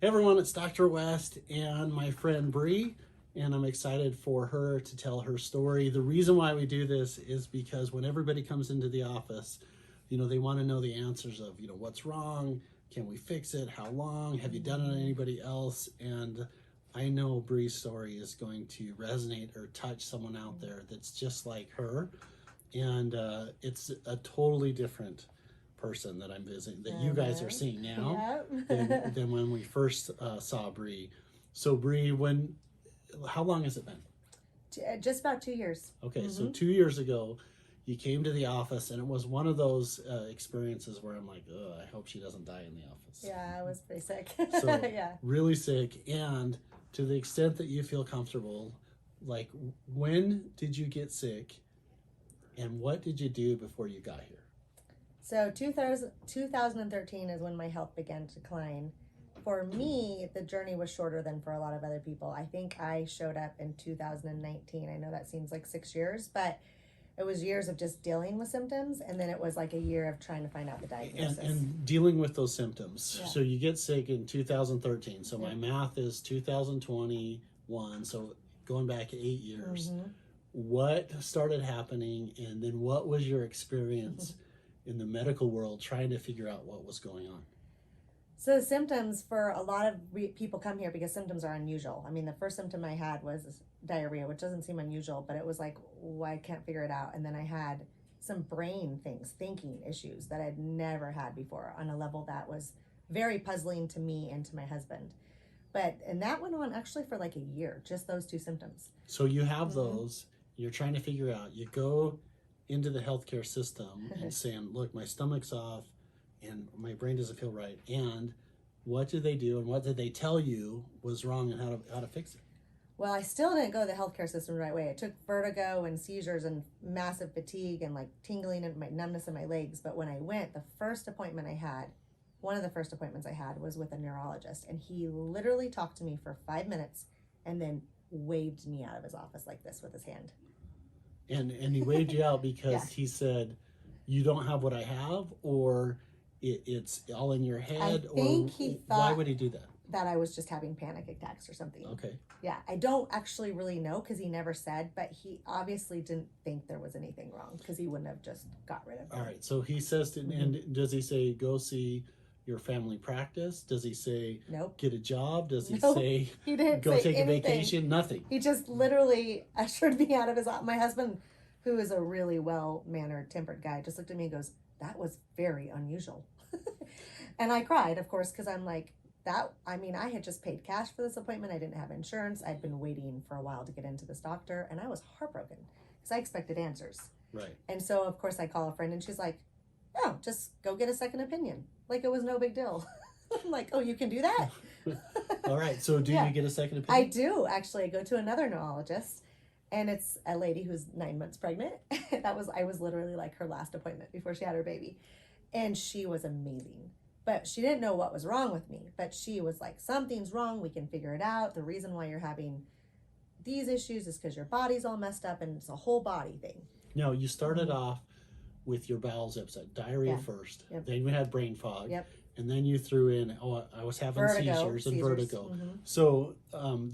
Hey everyone, it's Dr. West and my friend Bree, and I'm excited for her to tell her story. The reason why we do this is because when everybody comes into the office, they want to know the answers of, what's wrong, can we fix it, how long, have you done it on anybody else? And I know Bree's story is going to resonate or touch someone out there that's just like her. And it's a totally different person that I'm visiting, that you guys are seeing now, Yep. than when we first saw Bree. So Bree, how long has it been? Just about 2 years. Okay, so 2 years ago, you came to the office, and it was one of those experiences where I'm like, oh, I hope she doesn't die in the office. Yeah, I was pretty sick. So Yeah. really sick, and to the extent that you feel comfortable, like when did you get sick, and what did you do before you got here? So 2013 is when my health began to decline. For me, the journey was shorter than for a lot of other people. I think I showed up in 2019. I know that seems like 6 years, but it was years of just dealing with symptoms, and then it was like a year of trying to find out the diagnosis. And dealing with those symptoms. Yeah. So you get sick in 2013. So my Yeah. math is 2021. So going back 8 years. Mm-hmm. What started happening, and then what was your experience in the medical world trying to figure out what was going on? So the symptoms for a lot of people come here because symptoms are unusual. I mean, the first symptom I had was diarrhea, which doesn't seem unusual, but it was like, I can't figure it out. And then I had some brain things, thinking issues that I'd never had before on a level that was very puzzling to me and to my husband. And that went on actually for like a year, just those two symptoms. So you have those, you're trying to figure out, you go into the healthcare system and saying, look, my stomach's off and my brain doesn't feel right. And what did they do, and what did they tell you was wrong, and how to fix it? Well, I still didn't go to the healthcare system the right way. It took vertigo and seizures and massive fatigue and like tingling and my numbness in my legs. But when I went, one of the first appointments I had was with a neurologist, and he literally talked to me for 5 minutes and then waved me out of his office like this with his hand. And he waved you out because Yeah. he said, you don't have what I have, or it's all in your head, I think he thought why would he do that? That I was just having panic attacks or something. Okay. Yeah, I don't actually really know because he never said, but he obviously didn't think there was anything wrong because he wouldn't have just got rid of it. All right, so he says, and does he say, go see your family practice? Does he say, Nope. Get a job? Does he Nope. say, He didn't go say take anything. a vacation? Nothing. He just literally ushered me out of his office. My husband, who is a really well-mannered, tempered guy, just looked at me and goes, that was very unusual. And I cried, of course, because I'm like, I had just paid cash for this appointment. I didn't have insurance. I'd been waiting for a while to get into this doctor, and I was heartbroken because I expected answers. Right. And so, of course, I call a friend, and she's like, oh, just go get a second opinion. Like it was no big deal. I'm like, oh, you can do that? All right, so do Yeah. you get a second I opinion? do, actually. I go to another neurologist, and it's a lady who's 9 months pregnant. I was literally like her last appointment before she had her baby. And she was amazing. But she didn't know what was wrong with me. But she was like, something's wrong. We can figure it out. The reason why you're having these issues is because your body's all messed up, and it's a whole body thing. No, you started off with your bowels upset, diarrhea first. Yep. Then you had brain fog. Yep. And then you threw in, I was having seizures and vertigo. Mm-hmm. So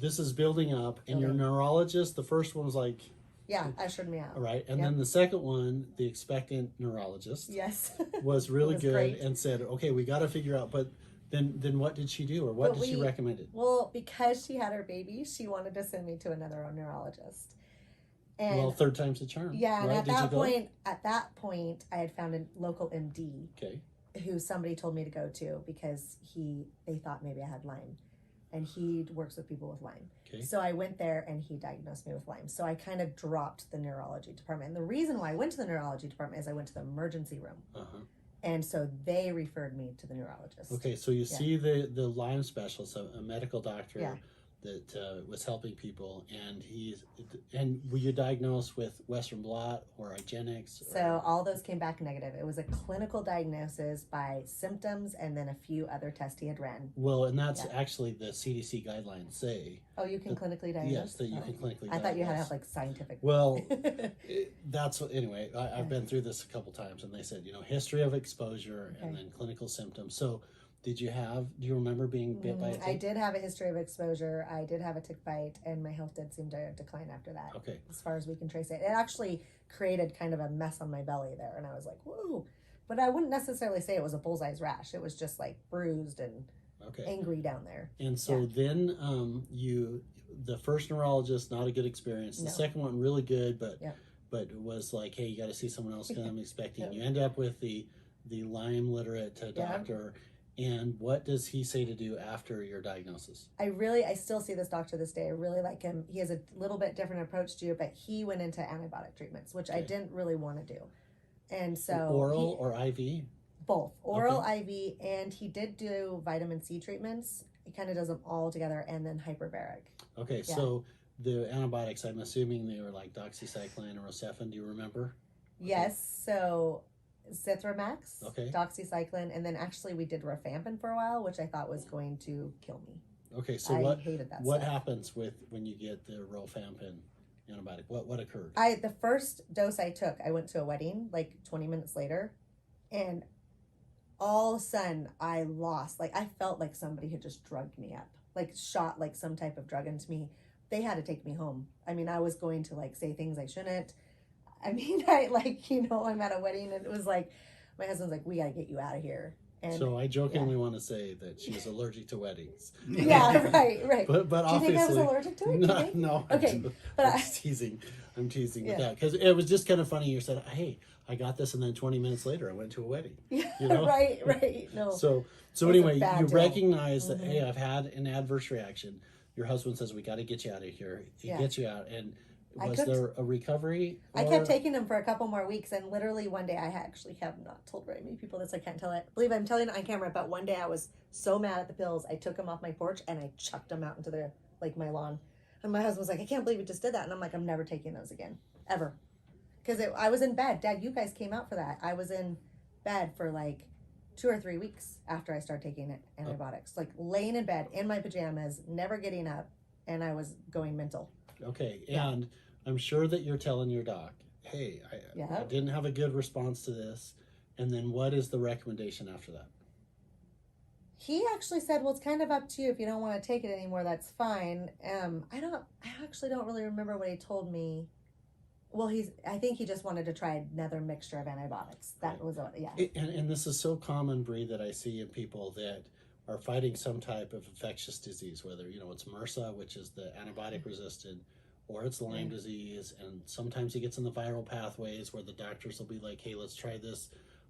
this is building up, and your neurologist, the first one was like, yeah, ushered me out. all right. And Yep. then the second one, the expectant neurologist, Yes. was really was good great. and said, okay, we got to figure out. But then what did she do, or what did she recommend? Well, because she had her baby, she wanted to send me to another neurologist. And Well, third time's the charm. yeah, and right? at that point, I had found a local MD Okay. who somebody told me to go to because they thought maybe I had Lyme, and he works with people with Lyme. Okay. So I went there, and he diagnosed me with Lyme. So I kind of dropped the neurology department. And the reason why I went to the neurology department is I went to the emergency room. Uh-huh. And so they referred me to the neurologist. Okay, so you see the Lyme specialist, a medical doctor Yeah. that was helping people, and were you diagnosed with Western blot or Igenics? So all those came back negative. It was a clinical diagnosis by symptoms and then a few other tests he had ran. Well, and that's actually the CDC guidelines say. Oh, you can clinically diagnose? Yes, that you can clinically I thought you had to diagnose. have like scientific. Well, anyway, I've been through this a couple times, and they said, history of exposure and then clinical symptoms. So do you remember being bit by a tick? I did have a history of exposure. I did have a tick bite, and my health did seem to decline after that. Okay. As far as we can trace it. It actually created kind of a mess on my belly there, and I was like, whoa. But I wouldn't necessarily say it was a bullseye's rash. It was just like bruised and angry down there. And so then the first neurologist, not a good experience. The second one, really good, but it was like, hey, you got to see someone else because I'm expecting. You end up with the Lyme literate doctor. And what does he say to do after your diagnosis? I still see this doctor this day. I really like him. He has a little bit different approach to it, but he went into antibiotic treatments, which I didn't really want to do. And so oral or IV? Both oral, IV, and he did do vitamin C treatments. He kind of does them all together, and then hyperbaric. Okay, so the antibiotics, I'm assuming they were like doxycycline or Rocephin. Do you remember? Yes. So Zithromax, okay, doxycycline, and then actually we did rifampin for a while, which I thought was going to kill me. Okay, so I hated that what stuff. happens when you get the rifampin antibiotic? What occurred? The first dose I took, I went to a wedding like 20 minutes later, and all of a sudden I felt like somebody had just drugged me up, like shot like some type of drug into me. They had to take me home. I mean, I was going to like say things I shouldn't. I mean, I'm at a wedding, and it was like, my husband's like, we got to get you out of here. And so I jokingly want to say that she's allergic to weddings. Yeah, right. But do you think I was allergic to it? No. Okay, but I'm teasing. I'm teasing with that because it was just kind of funny. You said, "Hey, I got this," and then 20 minutes later, I went to a wedding. Yeah, you know? right. No. So anyway, you recognize that, hey, I've had an adverse reaction. Your husband says, we got to get you out of here. He gets you out, and was there a recovery? I kept taking them for a couple more weeks, and literally one day I actually have not told very many people this. I can't tell it. I believe I'm telling it on camera, but one day I was so mad at the pills, I took them off my porch and I chucked them out into my lawn. And my husband was like, I can't believe you just did that. And I'm like, I'm never taking those again, ever. Because I was in bed. Dad, you guys came out for that. I was in bed for like 2 or 3 weeks after I started taking antibiotics. Like laying in bed in my pajamas, never getting up, and I was going mental. Okay, and I'm sure that you're telling your doc, hey, I didn't have a good response to this. And then what is the recommendation after that? He actually said, well, it's kind of up to you. If you don't want to take it anymore, that's fine. I actually don't really remember what he told me. Well, I think he just wanted to try another mixture of antibiotics. That was what, And this is so common, Bree, that I see in people that are fighting some type of infectious disease, whether, it's MRSA, which is the antibiotic resistant, or it's Lyme disease. And sometimes it gets in the viral pathways where the doctors will be like, hey, let's try this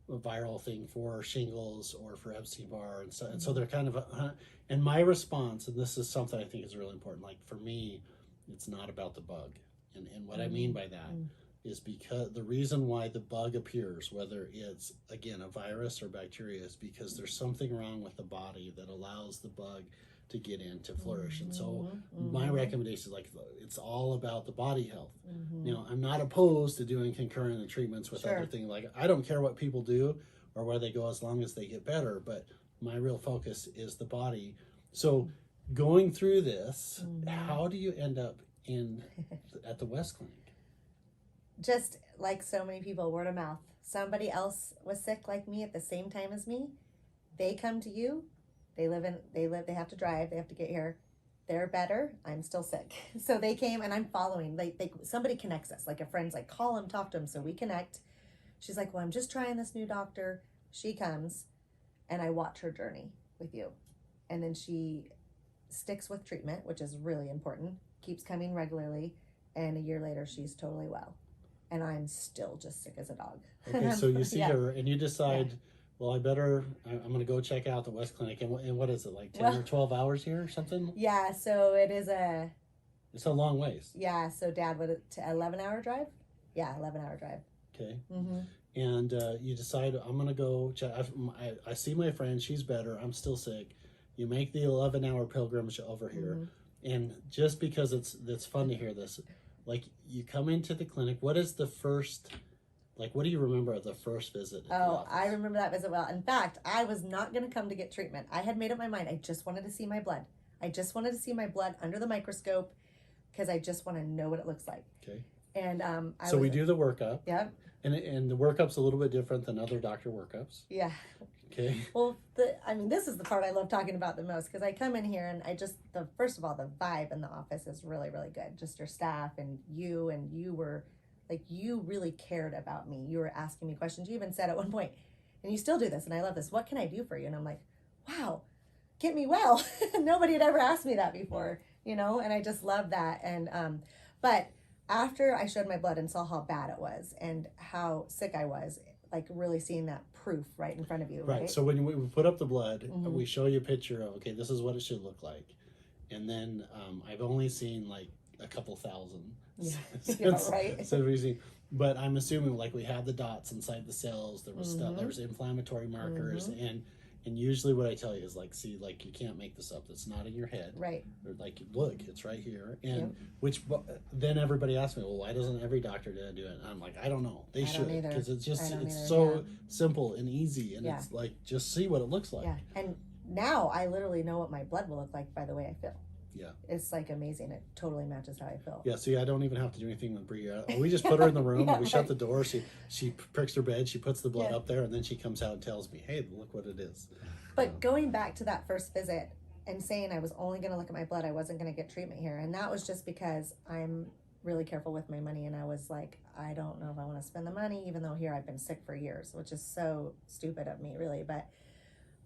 viral thing for shingles or for Epstein-Barr. And so they're kind of, and my response, and this is something I think is really important, like for me, it's not about the bug. And what I mean by that is because the reason why the bug appears, whether it's, again, a virus or bacteria, is because there's something wrong with the body that allows the bug to get in to flourish. And so my recommendation is like, it's all about the body health. I'm not opposed to doing concurrent treatments with other things. Like, I don't care what people do or where they go as long as they get better, but my real focus is the body. So going through this, how do you end up at the West Clinic? Just like so many people, word of mouth. Somebody else was sick like me at the same time as me. They come to you. They have to drive. They have to get here. They're better. I'm still sick. So they came, and I'm following. Somebody connects us. Like a friend's like, call him, talk to him. So we connect. She's like, well, I'm just trying this new doctor. She comes, and I watch her journey with you. And then she sticks with treatment, which is really important. Keeps coming regularly, and a year later she's totally well, and I'm still just sick as a dog. Okay, so you see her and you decide, well, I'm going to go check out the West Clinic. And what is it, like 10 or 12 hours here or something? Yeah, so it's a long ways. Yeah, so Dad would 11-hour drive. Yeah, 11-hour drive. Okay. And you decide, I'm going to go check. I see my friend, she's better, I'm still sick. You make the 11-hour pilgrimage over here. And just because it's fun to hear this, like, you come into the clinic, what is the first, like, what do you remember of the first visit? I remember that visit well. In fact, I was not going to come to get treatment. I had made up my mind. I just wanted to see my blood. I just wanted to see my blood under the microscope because I just want to know what it looks like. Okay. And we do the workup. Yep. And the workup's a little bit different than other doctor workups. Yeah. Okay. Well, this is the part I love talking about the most, because I come in here and first of all, the vibe in the office is really, really good. Just your staff and you were like, you really cared about me. You were asking me questions. You even said at one point, and you still do this, and I love this, what can I do for you? And I'm like, wow, get me well. Nobody had ever asked me that before, and I just love that. And, but after I showed my blood and saw how bad it was and how sick I was, like really seeing that proof right in front of you, right? So when we put up the blood, we show you a picture of, okay, this is what it should look like. And then I've only seen like a couple thousand. Since we've seen, but I'm assuming like we have the dots inside the cells. There was stuff. There's inflammatory markers, and usually what I tell you is like, see, like you can't make this up. That's not in your head, right? Or like, look, it's right here. And then everybody asks me, well, why doesn't every doctor do it? And I'm like, I don't know. They should, because it's so simple and easy, and it's like, just see what it looks like. Yeah, and now I literally know what my blood will look like by the way I feel. Yeah, it's like amazing. It totally matches how I feel. Yeah, see, I don't even have to do anything with Bree. We just put her in the room. We shut the door. She pricks her bed. She puts the blood up there, and then she comes out and tells me, "Hey, look what it is." But going back to that first visit and saying I was only going to look at my blood, I wasn't going to get treatment here, and that was just because I'm really careful with my money, and I was like, I don't know if I want to spend the money, even though here I've been sick for years, which is so stupid of me, really, but.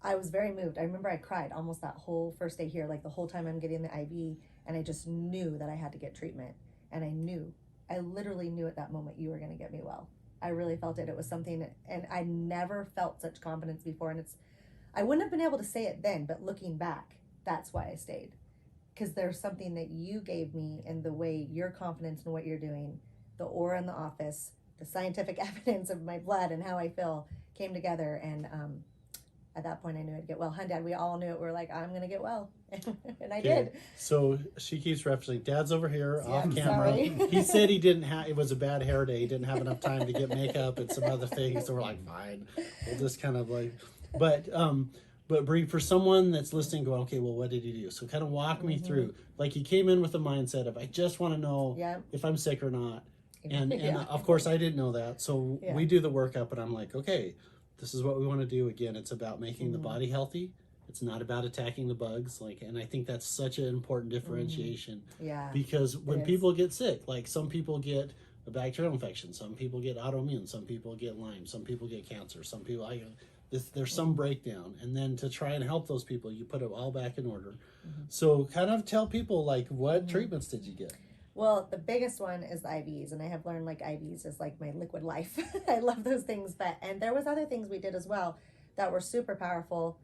I was very moved. I remember I cried almost that whole first day here, like the whole time I'm getting the IV, and I just knew that I had to get treatment. And I literally knew at that moment you were going to get me well. I really felt it. It was something, and I never felt such confidence before. And I wouldn't have been able to say it then, but looking back, that's why I stayed. Because there's something that you gave me in the way your confidence in what you're doing, the aura in the office, the scientific evidence of my blood and how I feel came together. And, at that point, I knew I'd get well. Hun, Dad, we all knew it. We were like, I'm going to get well. And I did. So she keeps referencing, Dad's over here off camera. Sorry. He said it was a bad hair day. He didn't have enough time to get makeup and some other things. So we're like, fine. We'll just kind of like, but Bree, for someone that's listening, going, okay, well, what did he do? So kind of walk me through. Like, he came in with the mindset of, I just want to know if I'm sick or not. And of course, I didn't know that. So we do the workup, and I'm like, okay, this is what we want to do. Again, it's about making the body healthy. It's not about attacking the bugs. And I think that's such an important differentiation. Yeah. Because when people get sick, like some people get a bacterial infection, some people get autoimmune, some people get Lyme, some people get cancer, some people, there's some breakdown. And then to try and help those people, you put it all back in order. So kind of tell people, like, what treatments did you get? Well, the biggest one is the IVs, and I have learned like IVs is like my liquid life. I love those things, and there was other things we did as well that were super powerful.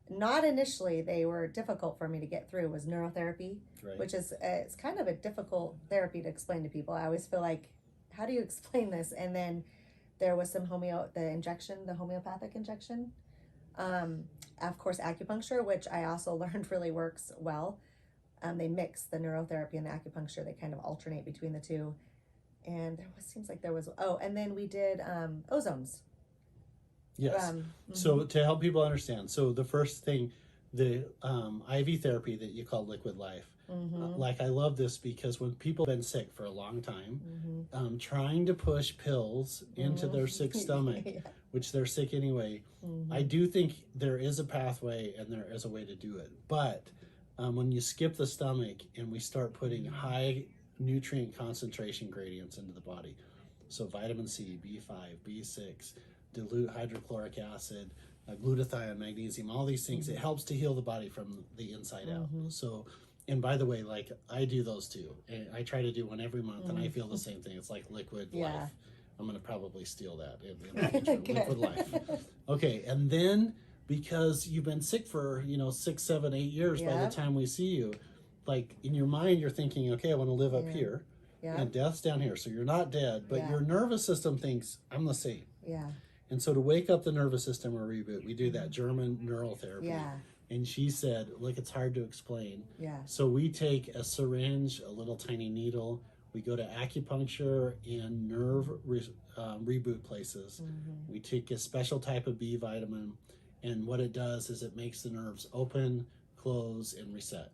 Not initially, they were difficult for me to get through. Was neurotherapy, which is it's kind of a difficult therapy to explain to people. I always feel like, how do you explain this? And then there was some the homeopathic injection. Of course, acupuncture, which I also learned really works well. They mix the neurotherapy and the acupuncture. They kind of alternate between the two. And and then we did ozones. Yes. So to help people understand, so the first thing, the IV therapy that you call liquid life, like I love this because when people have been sick for a long time, trying to push pills into their sick stomach, which they're sick anyway, I do think there is a pathway and there is a way to do it. But when you skip the stomach and we start putting high nutrient concentration gradients into the body, so vitamin C, B5, B6, dilute hydrochloric acid, glutathione, magnesium, all these things, it helps to heal the body from the inside out. So, and by the way, like I do those too. And I try to do one every month, and I feel the same thing. It's like liquid life. I'm going to probably steal that in the future. Liquid life. Okay, and then because you've been sick for 6, 7, 8 years by the time we see you, like in your mind you're thinking, okay, I want to live up here and death's down here, so you're not dead, but your nervous system thinks I'm the same. And so to wake up the nervous system or reboot, we do that German neural therapy. And she said, look, it's hard to explain. So we take a syringe, a little tiny needle, we go to acupuncture and nerve reboot places. We take a special type of B vitamin, and what it does is it makes the nerves open, close, and reset.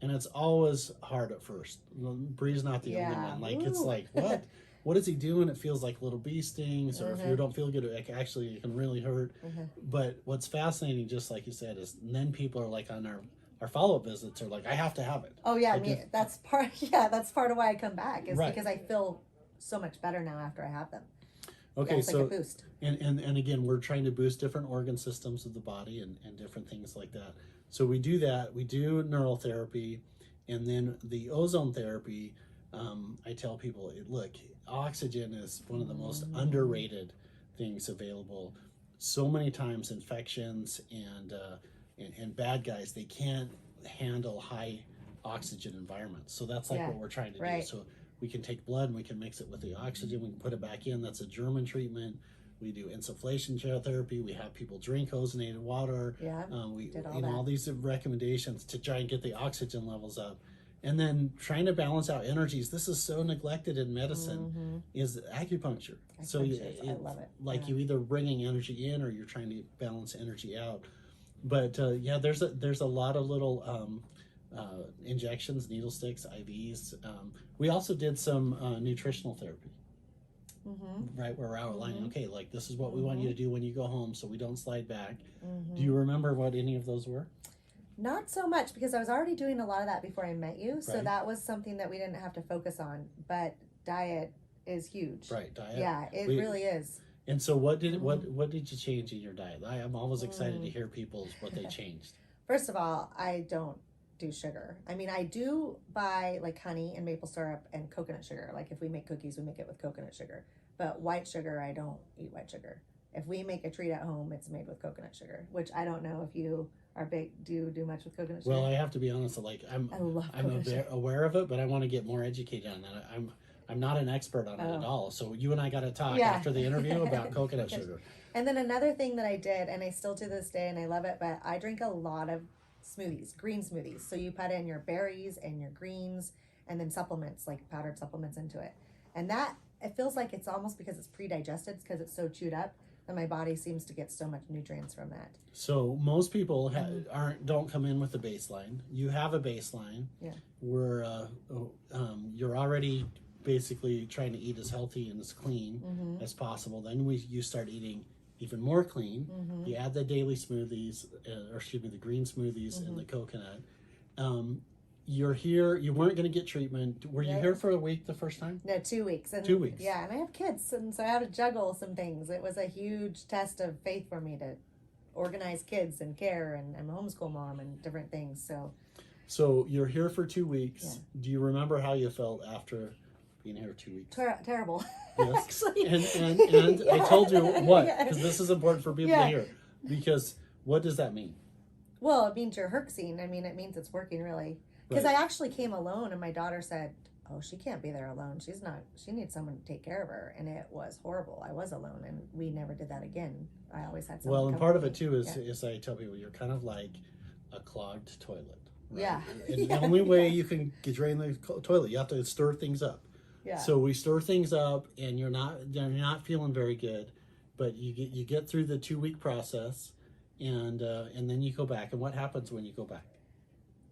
And it's always hard at first. Bree's not the only one. Like, it's like, what? what does he do? And it feels like little bee stings, or if you don't feel good, it can really hurt. But what's fascinating, just like you said, is then people are like on our follow-up visits are like, I have to have it. Oh yeah, Like that's part. Yeah, that's part of why I come back is Right. because I feel so much better now after I have them. Okay, Yeah, it's so like a boost. and again, we're trying to boost different organ systems of the body and different things like that. So we do that. We do neural therapy, and then the ozone therapy. I tell people, look, oxygen is one of the most underrated things available. So many times, infections and bad guys, they can't handle high oxygen environments. So that's like Yeah, what we're trying to right. do. So we can take blood and we can mix it with the oxygen. We can put it back in. That's a German treatment. We do insufflation therapy. We have people drink ozonated water. Yeah, We did all you know that. all these recommendations to try and get the oxygen levels up, and then trying to balance out energies. This is so neglected in medicine. Is acupuncture. So I love it. Like Yeah. you either bringing energy in or you're trying to balance energy out. But yeah, there's a lot of little injections, needle sticks, IVs. We also did some nutritional therapy, right, where we're outlining, okay, like this is what we want you to do when you go home, so we don't slide back. Do you remember what any of those were? Not so much because I was already doing a lot of that before I met you, so Right. that was something that we didn't have to focus on. But diet is huge. Right, diet. Yeah, it We- really is. And so, what did you change in your diet? I am always excited to hear people's what they changed. First of all, I don't do sugar. I mean, I do buy like honey and maple syrup and coconut sugar. Like if we make cookies, we make it with coconut sugar. But white sugar, I don't eat white sugar. If we make a treat at home, it's made with coconut sugar, which I don't know if you are big. Do you do much with coconut sugar? Well, I have to be honest. Like I love I'm coconut sugar. aware of it, but I want to get more educated on that. I'm not an expert on it at all. So you and I got to talk Yeah. after the interview about coconut sugar. And then another thing that I did, and I still to this day, and I love it, but I drink a lot of smoothies, green smoothies. So you put in your berries and your greens, and then supplements, like powdered supplements into it. And that, it feels like it's almost because it's pre-digested, because it's so chewed up, that my body seems to get so much nutrients from that. So most people don't come in with a baseline. You have a baseline. Yeah. Where you're already basically trying to eat as healthy and as clean as possible. Then you start eating even more clean. You add the daily smoothies, the green smoothies and the coconut. You're here. You weren't going to get treatment. Were you here for a week the first time? No, 2 weeks. And 2 weeks. Yeah, and I have kids, and so I had to juggle some things. It was a huge test of faith for me to organize kids and care, and I'm a homeschool mom and different things. So you're here for 2 weeks. Yeah. Do you remember how you felt after being here 2 weeks? Terrible. Yes. Actually. And Yeah. I told you what, Yeah. because this is important for people to hear. Because what does that mean? Well, it means you're herxing. I mean, it means it's working really. Because Right. I actually came alone, and my daughter said, "Oh, she can't be there alone. She's not. She needs someone to take care of her." And it was horrible. I was alone, and we never did that again. I always had someone. Well, and come part with of it me. too Yeah. is I tell people you're kind of like a clogged toilet. Right? Yeah. And Yeah. the only way you can drain the toilet, you have to stir things up. Yeah. So we stir things up, and you're not feeling very good, but you get through the 2 week process, and then you go back. And what happens when you go back?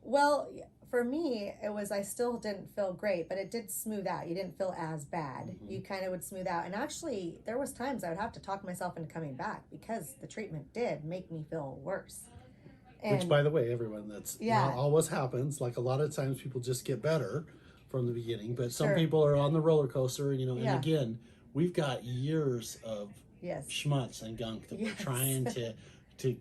Well, for me, it was I still didn't feel great, but it did smooth out. You didn't feel as bad. You kind of would smooth out. And actually, there was times I would have to talk myself into coming back because the treatment did make me feel worse. And Which, by the way, everyone, that's Yeah. not always happens. Like a lot of times, people just get better from the beginning, but some Sure. people are on the roller coaster. And Yeah. again, we've got years of yes, schmutz and gunk that we're Yes. trying to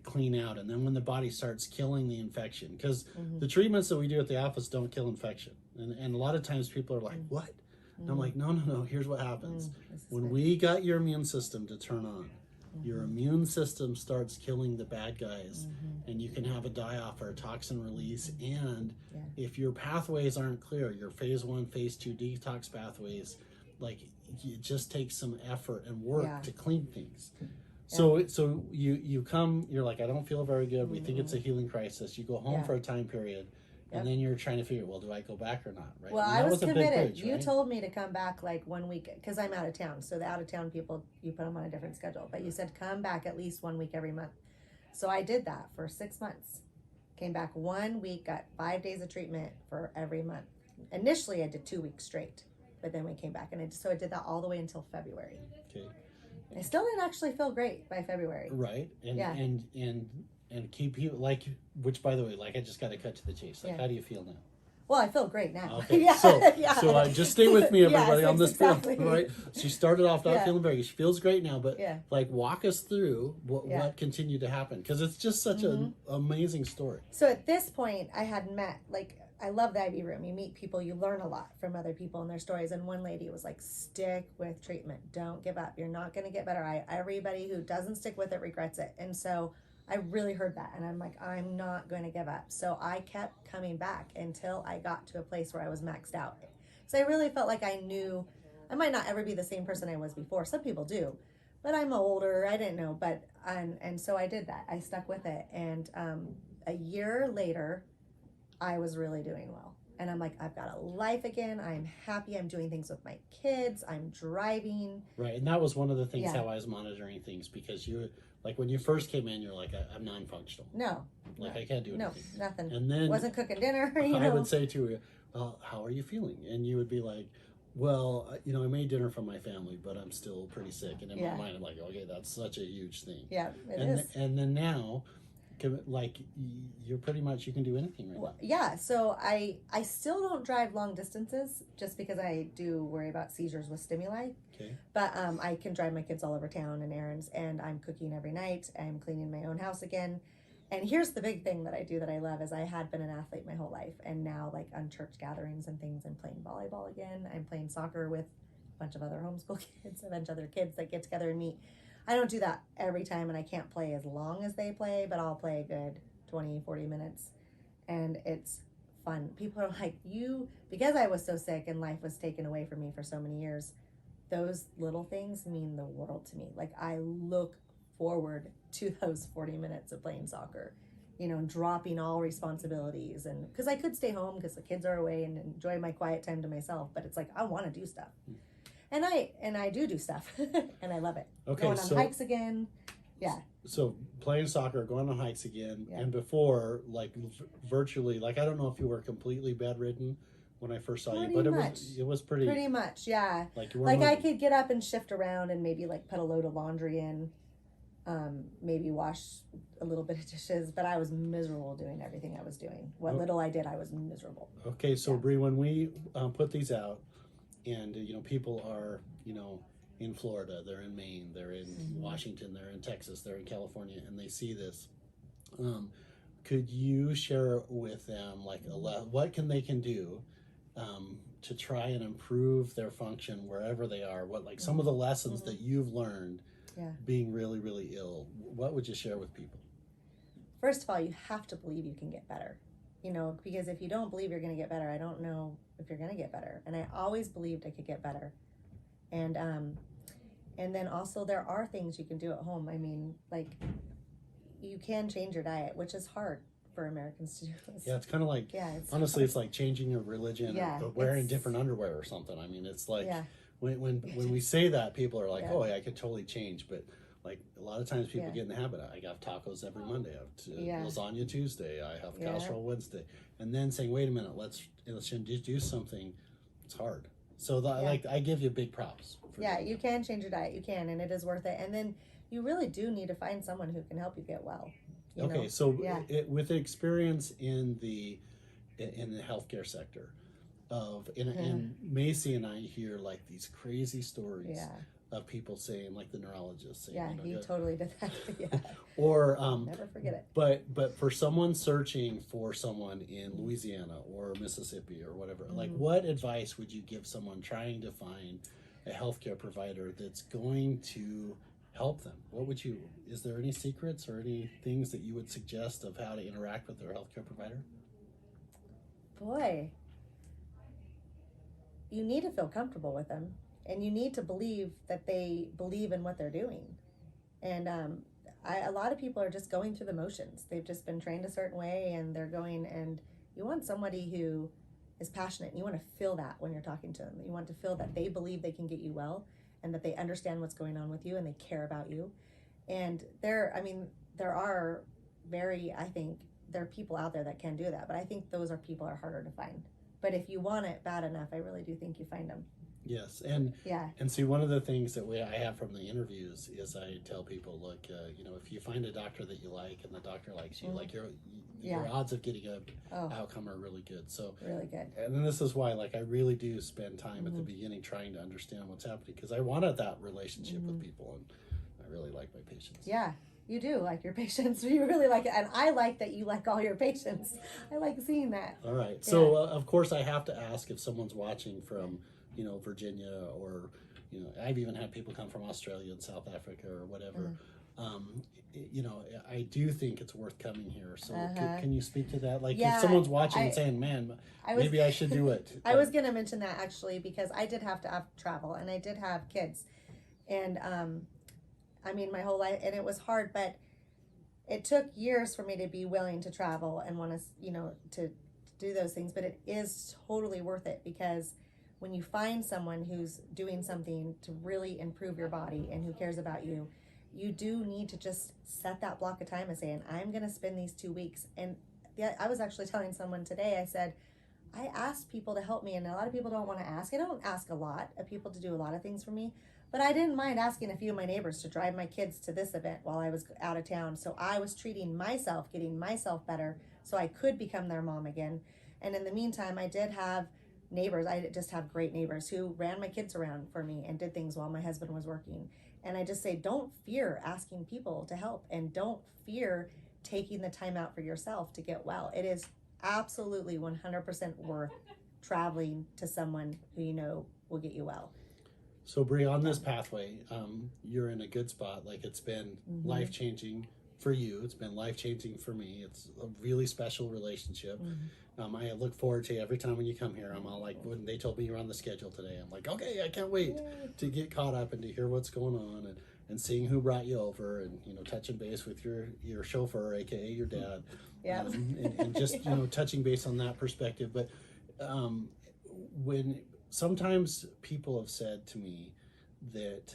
clean out, and then when the body starts killing the infection, because Mm-hmm. the treatments that we do at the office don't kill infection, and a lot of times people are like, what? And I'm like, no, here's what happens. This is When good. we got your immune system to turn on, your immune system starts killing the bad guys, and you can have a die-off or a toxin release. And if your pathways aren't clear, your phase 1, phase 2 detox pathways, like it just takes some effort and work Yeah. to clean things. So you come, you're like, I don't feel very good. We think it's a healing crisis. You go home Yeah. for a time period, and then you're trying to figure, well, do I go back or not? Right? Well, And I that was a big committed. bridge, You right? told me to come back like 1 week because I'm out of town. So the out of town people, you put them on a different schedule. But you said come back at least 1 week every month. So I did that for 6 months. Came back 1 week, got 5 days of treatment for every month. Initially, I did 2 weeks straight. but then we came back, and so I did that all the way until February. Okay. I still didn't actually feel great by February. Right. And Yeah. and keep you like, which by the way, like I just got to cut to the chase. Like, Yeah. how do you feel now? Well, I feel great now. Okay. Yeah. So just stay with me, everybody, Yes, on this exactly. film, right? She started off not Yeah. feeling very. She feels great now, but Yeah. like walk us through Yeah. what continued to happen, because it's just such an amazing story. So at this point, I had met, like, I love the IB room. You meet people, you learn a lot from other people and their stories. And one lady was like, stick with treatment. Don't give up. You're not going to get better. Everybody who doesn't stick with it regrets it. And so I really heard that. And I'm like, I'm not going to give up. So I kept coming back until I got to a place where I was maxed out. So I really felt like I knew I might not ever be the same person I was before. Some people do. But I'm older. I didn't know. But and so I did that. I stuck with it. And a year later, I was really doing well. And I'm like, I've got a life again. I'm happy. I'm doing things with my kids. I'm driving. Right. And that was one of the things Yeah. how I was monitoring things, because you, like when you first came in, you're like, I'm non-functional. No. Like no, I can't do no, anything. nothing. And then Wasn't cooking dinner. You I know? would say to you, well, how are you feeling? And you would be like, well, I made dinner for my family, but I'm still pretty sick. And in Yeah. my mind, I'm like, okay, that's such a huge thing. Yeah, it and is. And then now, like you're pretty much, you can do anything right Well, now. yeah, so I still don't drive long distances just because I do worry about seizures with stimuli. Okay. But I can drive my kids all over town and errands, and I'm cooking every night. I'm cleaning my own house again. And here's the big thing that I do that I love is I had been an athlete my whole life, and now like on church gatherings and things, I'm playing volleyball again. I'm playing soccer with a bunch of other homeschool kids, a bunch of other kids that get together and meet. I don't do that every time, and I can't play as long as they play, but I'll play a good 20, 40 minutes, and it's fun. People are like, because I was so sick and life was taken away from me for so many years, those little things mean the world to me. Like, I look forward to those 40 minutes of playing soccer, dropping all responsibilities, and because I could stay home because the kids are away and enjoy my quiet time to myself, but it's like, I want to do stuff. And I do stuff, and I love it. Okay, Going on hikes again. Yeah. So playing soccer, going on hikes again, Yeah. and before, like virtually, like I don't know if you were completely bedridden when I first saw you, but it was pretty much, yeah. like you were Like I could get up and shift around and maybe like put a load of laundry in, maybe wash a little bit of dishes, but I was miserable doing everything I was doing. What little I did, I was miserable. Okay, so Yeah. Bree, when we put these out, and people are in Florida, they're in Maine, they're in Washington, they're in Texas, they're in California, and they see this, could you share with them like what they can do to try and improve their function wherever they are? What like some of the lessons that you've learned being really, really ill? What would you share with people? First of all, you have to believe you can get better. Because if you don't believe you're going to get better, I don't know if you're going to get better. And I always believed I could get better. And then also there are things you can do at home. I mean, like you can change your diet, which is hard for Americans to do. Yeah, it's kind of like, it's honestly, hard. it's like changing your religion or wearing different underwear or something. I mean, it's like when we say that, people are like, oh, yeah, I could totally change. But like a lot of times people get in the habit of, I have tacos every Monday, I have lasagna Tuesday, I have casserole Wednesday, and then saying, wait a minute, let's do something. It's hard. So like I give you big props. You can change your diet. You can, and it is worth it. And then you really do need to find someone who can help you get well. Okay, so with experience in the healthcare sector, and Macy and I hear like these crazy stories of people saying, like the neurologist saying, he totally did that. Or never forget it. But for someone searching for someone in Louisiana or Mississippi or whatever, like what advice would you give someone trying to find a healthcare provider that's going to help them? Is there any secrets or any things that you would suggest of how to interact with their healthcare provider? Boy, you need to feel comfortable with them, and you need to believe that they believe in what they're doing. And a lot of people are just going through the motions. They've just been trained a certain way, and they're going, and you want somebody who is passionate, and you want to feel that when you're talking to them. You want to feel that they believe they can get you well, and that they understand what's going on with you, and they care about you. And there are there are people out there that can do that, but I think those are harder to find. But if you want it bad enough, I really do think you find them. Yes, Yeah. and see, one of the things that I have from the interviews is I tell people, look, if you find a doctor that you like and the doctor likes you, like your odds of getting a outcome are really good. So really good. and then this is why, like, I really do spend time at the beginning trying to understand what's happening, because I wanted that relationship with people, and I really like my patients. Yeah. You do like your patients. You really like it. And I like that you like all your patients. I like seeing that. All right. So, of course, I have to ask if someone's watching from, Virginia, or, I've even had people come from Australia and South Africa or whatever. Um, I do think it's worth coming here. So, can you speak to that? Like, if someone's watching and saying, man, maybe I should do it. I was going to mention that actually, because I did have to travel and I did have kids. And, I mean, my whole life, and it was hard, but it took years for me to be willing to travel and want to, to do those things. But it is totally worth it, because when you find someone who's doing something to really improve your body and who cares about you, you do need to just set that block of time and saying, I'm going to spend these 2 weeks. And I was actually telling someone today, I said, I asked people to help me, and a lot of people don't want to ask. I don't ask a lot of people to do a lot of things for me. But I didn't mind asking a few of my neighbors to drive my kids to this event while I was out of town. So I was treating myself, getting myself better, so I could become their mom again. And in the meantime, I did have neighbors. I just have great neighbors who ran my kids around for me and did things while my husband was working. And I just say, don't fear asking people to help, and don't fear taking the time out for yourself to get well. It is absolutely 100% worth traveling to someone who you know will get you well. So, Bree, on this pathway, you're in a good spot. Like, it's been life-changing for you. It's been life-changing for me. It's a really special relationship. I look forward to every time when you come here. I'm all like, when they told me you're on the schedule today, I'm like, okay, I can't wait to get caught up and to hear what's going on, and seeing who brought you over, and, touching base with your chauffeur, aka your dad. And just, touching base on that perspective. But when sometimes people have said to me that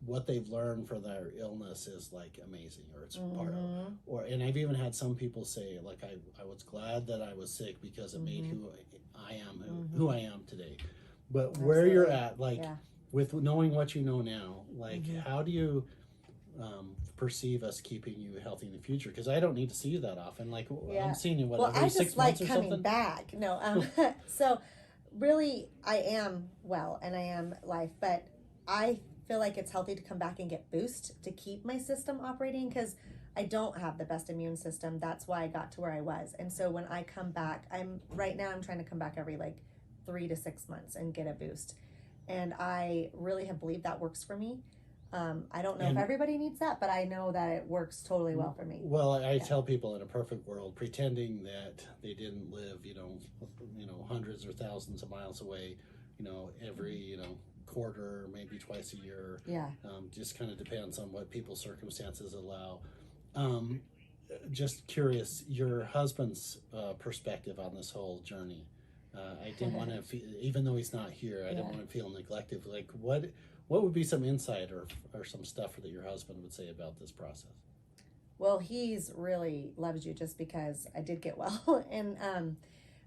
what they've learned from their illness is like amazing, or it's part of, and I've even had some people say, like, I was glad that I was sick because it made who I am, who I am today. But where you're at, like, with knowing what you know now, like, how do you perceive us keeping you healthy in the future? Because I don't need to see you that often. Like, I'm seeing you every 6 months or something. I just like coming back. No, so really, I am well and I am life, but I feel like it's healthy to come back and get boost to keep my system operating, because I don't have the best immune system. That's why I got to where I was. And so when I come back, I'm trying to come back every like 3 to 6 months and get a boost. And I really have believed that works for me. I don't know if everybody needs that, but I know that it works totally well for me. Well, I tell people, in a perfect world, pretending that they didn't live, hundreds or thousands of miles away, every, quarter, maybe twice a year. Just kind of depends on what people's circumstances allow. Just curious, your husband's perspective on this whole journey. I didn't want to feel, even though he's not here, I didn't want to feel neglected. Like, what would be some insight or some stuff that your husband would say about this process? Well, he's really loves you just because I did get well. And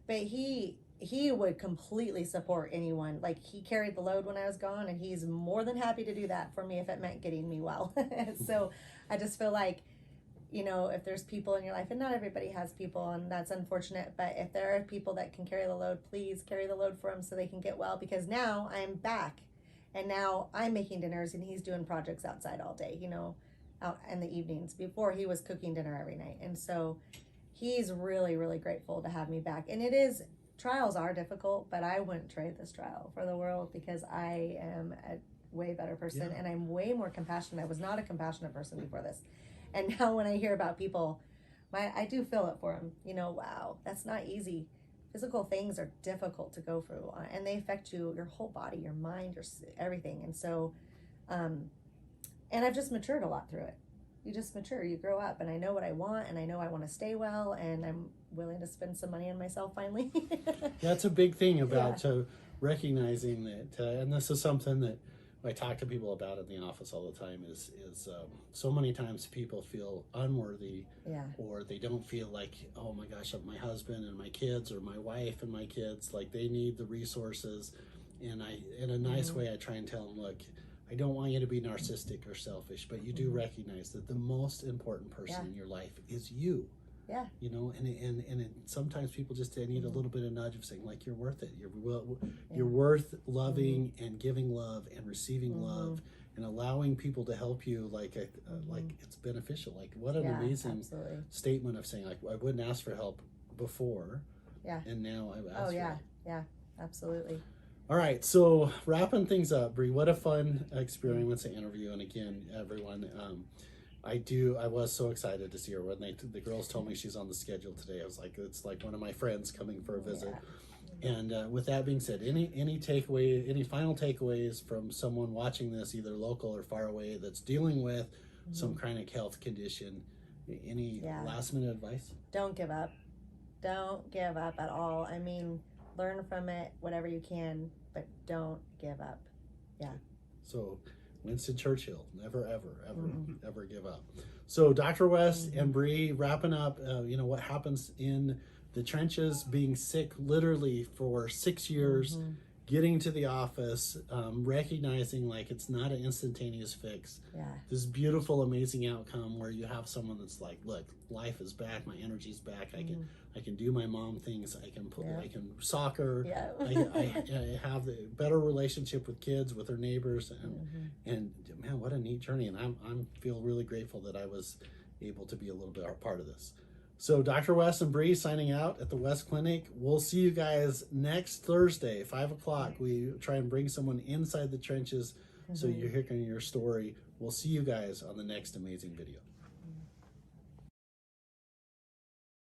but he would completely support anyone. Like, he carried the load when I was gone, and he's more than happy to do that for me if it meant getting me well. So I just feel like, if there's people in your life, and not everybody has people, and that's unfortunate, but if there are people that can carry the load, please carry the load for them so they can get well, because now I'm back. And now I'm making dinners, and he's doing projects outside all day, out in the evenings. Before, he was cooking dinner every night. And so he's really, really grateful to have me back. And trials are difficult, but I wouldn't trade this trial for the world, because I am a way better person, and I'm way more compassionate. I was not a compassionate person before this. And now when I hear about people, I do feel it for them. Wow, that's not easy. Physical things are difficult to go through, and they affect your whole body, your mind, your everything. And so, and I've just matured a lot through it. You just mature, you grow up, and I know what I want, and I know I want to stay well, and I'm willing to spend some money on myself finally. That's a big thing about recognizing that, and this is something that I talk to people about in the office all the time, is so many times people feel unworthy, or they don't feel like, oh my gosh, my husband and my kids, or my wife and my kids, like, they need the resources. and I, in a nice way, I try and tell them, look, I don't want you to be narcissistic or selfish, but you do recognize that the most important person in your life is you. Yeah. You know, and sometimes people just need a little bit of nudge of saying, like, you're worth it. You're worth loving and giving love and receiving love and allowing people to help you. Like it's beneficial. Like, what an amazing statement of saying, like, I wouldn't ask for help before. Yeah. And now I've asked for help. Yeah, absolutely. All right, so wrapping things up, Bree, what a fun experience and interview. And again, everyone, I was so excited to see her when the girls told me she's on the schedule today. I was like, it's like one of my friends coming for a visit. Yeah. And with that being said, any final takeaways from someone watching this, either local or far away, that's dealing with some chronic health condition? Any last minute advice? Don't give up. Don't give up at all. I mean, learn from it, whatever you can, but don't give up. Yeah. So Winston Churchill, never, ever give up. So Dr. West and Bree, wrapping up, what happens in the trenches, being sick literally for 6 years, getting to the office, recognizing like it's not an instantaneous fix. Yeah. This beautiful, amazing outcome where you have someone that's like, look, life is back, my energy's back. I can do my mom things. I can soccer. Yeah. I have the better relationship with kids, with her neighbors, and man, what a neat journey. And I'm feel really grateful that I was able to be a little bit a part of this. So Dr. West and Bree signing out at the West Clinic. We'll see you guys next Thursday, 5 o'clock. We try and bring someone inside the trenches so you're hearing your story. We'll see you guys on the next amazing video.